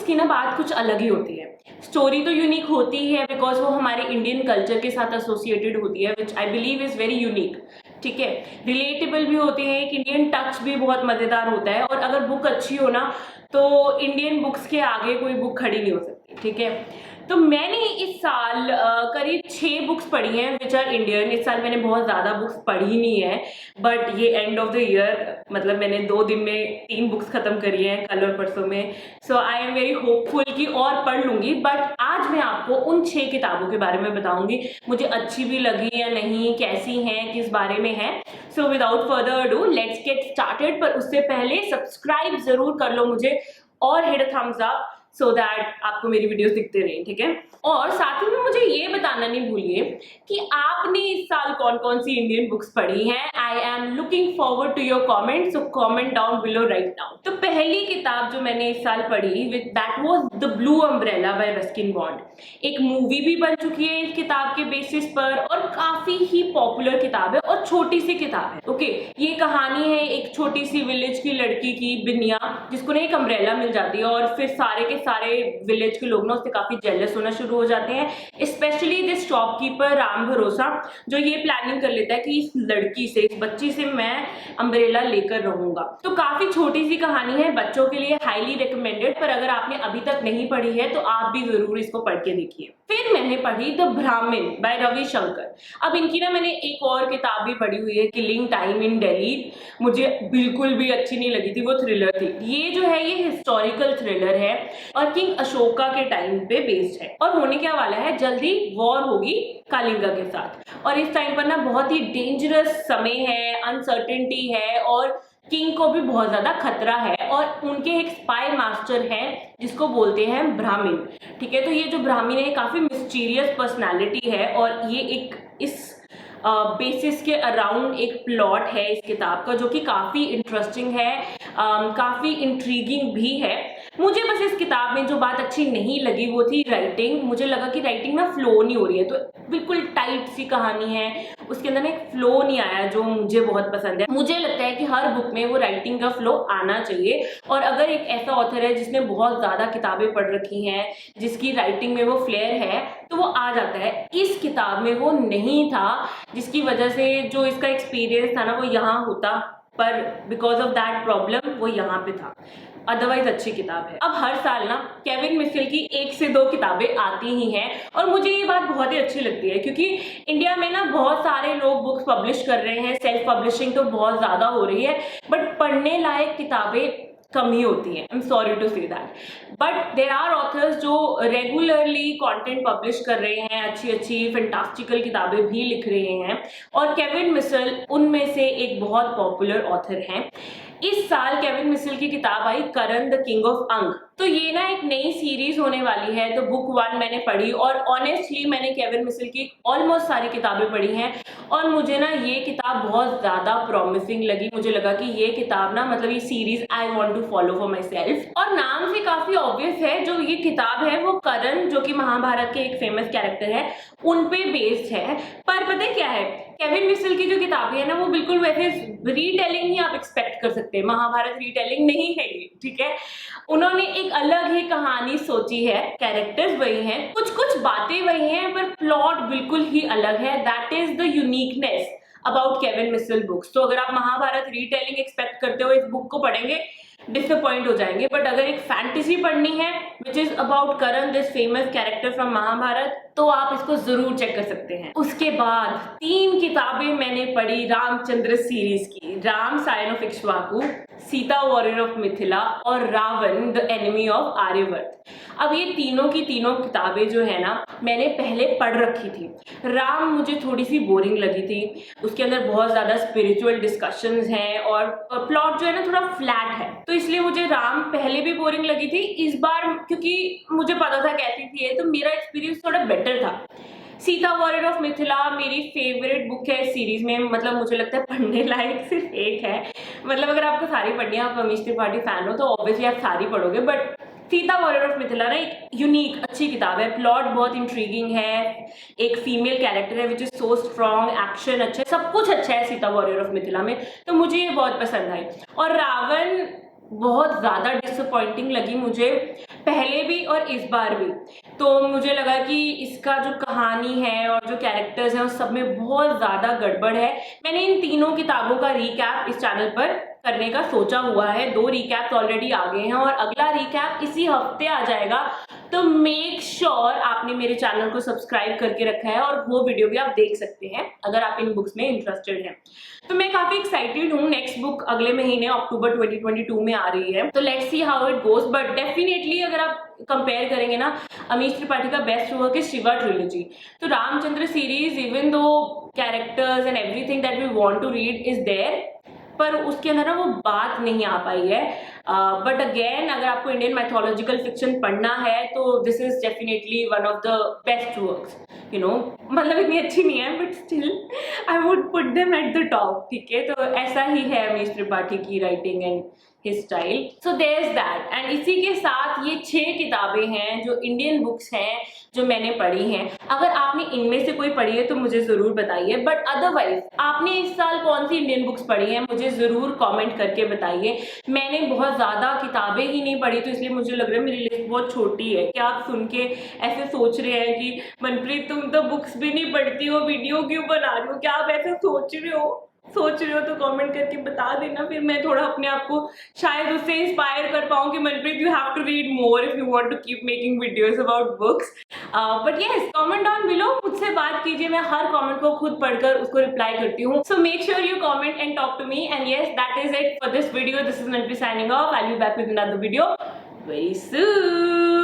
की ना बात कुछ अलग ही होती है। स्टोरी तो यूनिक होती है बिकॉज वो हमारे इंडियन कल्चर के साथ एसोसिएटेड होती है, which I believe is very unique. ठीक है, रिलेटेबल भी होती है, एक इंडियन टच भी बहुत मजेदार होता है, और अगर बुक अच्छी हो ना तो इंडियन बुक्स के आगे कोई बुक खड़ी नहीं हो सकती। ठीक है, तो मैंने इस साल करीब 6 बुक्स पढ़ी हैं विच आर इंडियन। इस साल मैंने बहुत ज़्यादा बुक्स पढ़ी नहीं है, बट ये एंड ऑफ द ईयर मतलब मैंने 2 दिन में 3 बुक्स खत्म करी हैं, कल और परसों में। सो आई एम वेरी होपफुल कि और पढ़ लूंगी। बट आज मैं आपको उन 6 किताबों के बारे में बताऊंगी, मुझे अच्छी भी लगी या नहीं, कैसी हैं, किस बारे में है। So without further ado let's get started. पर उससे पहले सब्सक्राइब जरूर कर लो मुझे और hit thumbs up so that आपको मेरी वीडियोस दिखते रहें। ठीक है, और साथ ही में मुझे ये बताना नहीं भूलिए कि आपने इस साल कौन कौन सी इंडियन बुक्स पढ़ी हैं। I am looking forward to your comment, so comment down below right now. तो पहली किताब जो मैंने इस साल पढ़ी that was the blue umbrella by Ruskin Bond. एक मूवी भी बन चुकी है इस किताब के बेसिस पर, और काफी ही पॉपुलर किताब है और छोटी सी किताब है। ओके, ये कहानी है एक छोटी सी विलेज की लड़की की, बिनिया, जिसको ना एक अम्ब्रेला मिल जाती है, और फिर सारे के सारे विलेज के लोग ना उससे काफी जेलस होना शुरू हो जाते हैं। स्पेशली दिस शॉपकीपर राम भरोसा, जो ये प्लानिंग कर लेता है कि इस लड़की से, इस बच्ची से मैं अम्ब्रेला लेकर रहूंगा। तो काफी छोटी सी कहानी है, बच्चों के लिए हाईली रिकमेंडेड। पर अगर आपने अभी तक नहीं पढ़ी है तो आप भी जरूर इसको पढ़ के देखिए। फिर मैंने पढ़ी द ब्राह्मण बाय रवि शंकर। अब इनकी ना मैंने एक और किताब भी पढ़ी हुई है, किलिंग टाइम इन दिल्ली, मुझे बिल्कुल भी अच्छी नहीं लगी थी, वो थ्रिलर थी। ये जो है ये हिस्टोरिकल थ्रिलर है और किंग अशोका के टाइम पे बेस्ड है, और होने क्या वाला है, जल्दी वॉर होगी कलिंगा के साथ। और इस टाइम पर ना बहुत ही डेंजरस समय है, अनसर्टेनिटी है, और किंग को भी बहुत ज्यादा खतरा है, और उनके एक स्पाई मास्टर हैं जिसको बोलते हैं ब्राह्मण। ठीक है, तो ये जो ब्राह्मण है काफी मिस्टीरियस पर्सनालिटी है, और ये एक इस बेसिस के अराउंड एक प्लॉट है इस किताब का जो कि काफी इंटरेस्टिंग है, काफी इंट्रीगिंग भी है। मुझे बस इस किताब में जो बात अच्छी नहीं लगी वो थी राइटिंग। मुझे लगा कि राइटिंग ना फ्लो नहीं हो रही है, तो बिल्कुल टाइट सी कहानी है, उसके अंदर एक फ्लो नहीं आया जो मुझे बहुत पसंद है। मुझे लगता है कि हर बुक में वो राइटिंग का फ्लो आना चाहिए, और अगर एक ऐसा ऑथर है जिसने बहुत ज्यादा किताबें पढ़ रखी हैं, जिसकी राइटिंग में वो फ्लेयर है, तो वो आ जाता है। इस किताब में वो नहीं था, जिसकी वजह से जो इसका एक्सपीरियंस था ना वो यहाँ होता, पर बिकॉज ऑफ दैट प्रॉब्लम वो यहाँ पे था। अदरवाइज अच्छी किताब है। अब हर साल ना केविन मिशेल की 1 से 2 किताबें आती ही हैं, और मुझे ये बात बहुत ही अच्छी लगती है क्योंकि इंडिया में ना बहुत सारे लोग बुक्स पब्लिश कर रहे हैं, सेल्फ पब्लिशिंग तो बहुत ज्यादा हो रही है, बट पढ़ने लायक किताबें कम ही होती है। I am sorry to say that, but there are authors जो रेगुलरली कंटेंट पब्लिश कर रहे हैं, अच्छी अच्छी फैंटास्टिकल किताबें भी लिख रहे हैं, और केविन मिशेल उनमें से एक बहुत पॉपुलर ऑथर हैं। इस साल केविन मिशेल की किताब आई करण द किंग ऑफ अंग। तो ये ना एक नई सीरीज होने वाली है। तो बुक 1 मैंने पढ़ी, और ऑनेस्टली मैंने केविन मिशेल की ऑलमोस्ट सारी किताबें पढ़ी हैं, और मुझे ना ये किताब बहुत ज्यादा प्रॉमिसिंग लगी। मुझे लगा कि ये किताब ना मतलब ये series I want to follow for myself, और नाम से काफी ऑब्वियस है जो ये किताब है वो करण, जो कि महाभारत के एक फेमस कैरेक्टर है, उन पे बेस्ड है। पर पता है क्या है, केविन मिशेल की जो किताबें है ना वो बिल्कुल वैसे रीटेलिंग ही आप एक्सपेक्ट कर सकते हैं, महाभारत रीटेलिंग नहीं है ये। ठीक है, उन्होंने एक अलग ही कहानी सोची है, कैरेक्टर्स वही हैं, कुछ कुछ बातें वही हैं, पर प्लॉट बिल्कुल ही अलग है। That is the uniqueness about Kevin Missal books. तो अगर आप महाभारत रीटेलिंग एक्सपेक्ट करते हो, इस बुक को पढ़ेंगे डिसअपॉइंट हो जाएंगे। बट अगर एक फैंटेसी पढ़नी है which is about Karan, this famous character from Mahabharata, तो आप इसको जरूर चेक कर सकते हैं। उसके बाद 3 किताबें मैंने पढ़ी रामचंद्र सीरीज की, Ram scion of Ikshvaku, Sita warrior of Mithila, और Raavan the enemy of Aryavarta. अब ये तीनों की तीनों किताबें जो है ना मैंने पहले पढ़ रखी थी। राम मुझे थोड़ी सी बोरिंग लगी थी, उसके अंदर बहुत ज्यादा स्पिरिचुअल डिस्कशंस हैं, और प्लॉट जो है ना थोड़ा फ्लैट है, तो इसलिए मुझे राम पहले भी बोरिंग लगी थी। इस बार क्योंकि मुझे पता था कैसी थी ये, तो मेरा एक्सपीरियंस थोड़ा बेटर था। सीता वॉरियर ऑफ मिथिला मेरी फेवरेट बुक है इस सीरीज में, मतलब मुझे लगता है पढ़ने लायक सिर्फ एक है। मतलब अगर आपको सारी पढ़नी है, आप अमीश त्रिपाठी फैन हो तो ऑब्वियसली आप सारी पढ़ोगे, but Sita warrior of Mithila ना एक यूनिक अच्छी किताब है। प्लॉट बहुत इंट्रीगिंग है, एक फीमेल कैरेक्टर है which is so strong, action अच्छा है, सब कुछ अच्छा है सीता वॉरियर ऑफ मिथिला में, तो मुझे ये बहुत पसंद आई। और रावण बहुत ज्यादा डिसअपॉइंटिंग लगी मुझे, पहले भी और इस बार भी। तो मुझे लगा कि इसका जो कहानी है और जो कैरेक्टर्स हैं उस सब में बहुत ज़्यादा गड़बड़ है। मैंने इन तीनों किताबों का रीकैप इस चैनल पर करने का सोचा हुआ है। 2 रीकैप्स ऑलरेडी आ गए हैं और अगला रीकैप इसी हफ्ते आ जाएगा। तो मेक श्योर आपने मेरे चैनल को सब्सक्राइब करके रखा है और वो वीडियो भी आप देख सकते हैं अगर आप इन बुक्स में इंटरेस्टेड हैं। तो मैं काफी एक्साइटेड हूँ। नेक्स्ट बुक अगले महीने अक्टूबर 2022 में आ रही है, तो let's see how it goes. But definitely अगर आप कंपेयर करेंगे ना, अमीश त्रिपाठी का बेस्ट वर्क है शिवा ट्रिलॉजी। तो Ramachandra series, even though characters and everything that we want to read is there, पर उसके अंदर ना वो बात नहीं आ पाई है। बट अगेन अगर आपको इंडियन मैथोलॉजिकल फिक्शन पढ़ना है तो this is definitely one of the best works, you know. मतलब इतनी अच्छी नहीं है but still I would put them at the top, ठीक है। तो ऐसा ही है अमीश त्रिपाठी की writing and his style. So there is that. And इसी के साथ ये 6 किताबें हैं जो इंडियन बुक्स हैं जो मैंने पढ़ी हैं। अगर आपने इनमें से कोई पढ़ी है तो मुझे जरूर बताइए, बट अदरवाइज आपने इस साल कौन सी इंडियन बुक्स पढ़ी हैं मुझे जरूर कमेंट करके बताइए। मैंने बहुत ज्यादा किताबें ही नहीं पढ़ी तो इसलिए मुझे लग रहा है मेरी लिस्ट बहुत छोटी है। क्या आप सुन के ऐसे सोच रहे हैं कि मनप्रीत तुम तो बुक्स भी नहीं पढ़ती हो, वीडियो क्यों बना रही हो? क्या आप ऐसे सोच रहे हो तो कमेंट करके बता देना, फिर मैं थोड़ा अपने आप को शायद उससे इंस्पायर कर पाऊँ कि Manpreet you have to read more if you want to keep making videos about books. But yes, comment down below, मुझसे बात कीजिए। मैं हर कमेंट को खुद पढ़कर उसको रिप्लाई करती हूँ। So make sure you comment and talk to me. And yes, that is it for this video. This is Manpreet signing off. I will be back with another video very soon.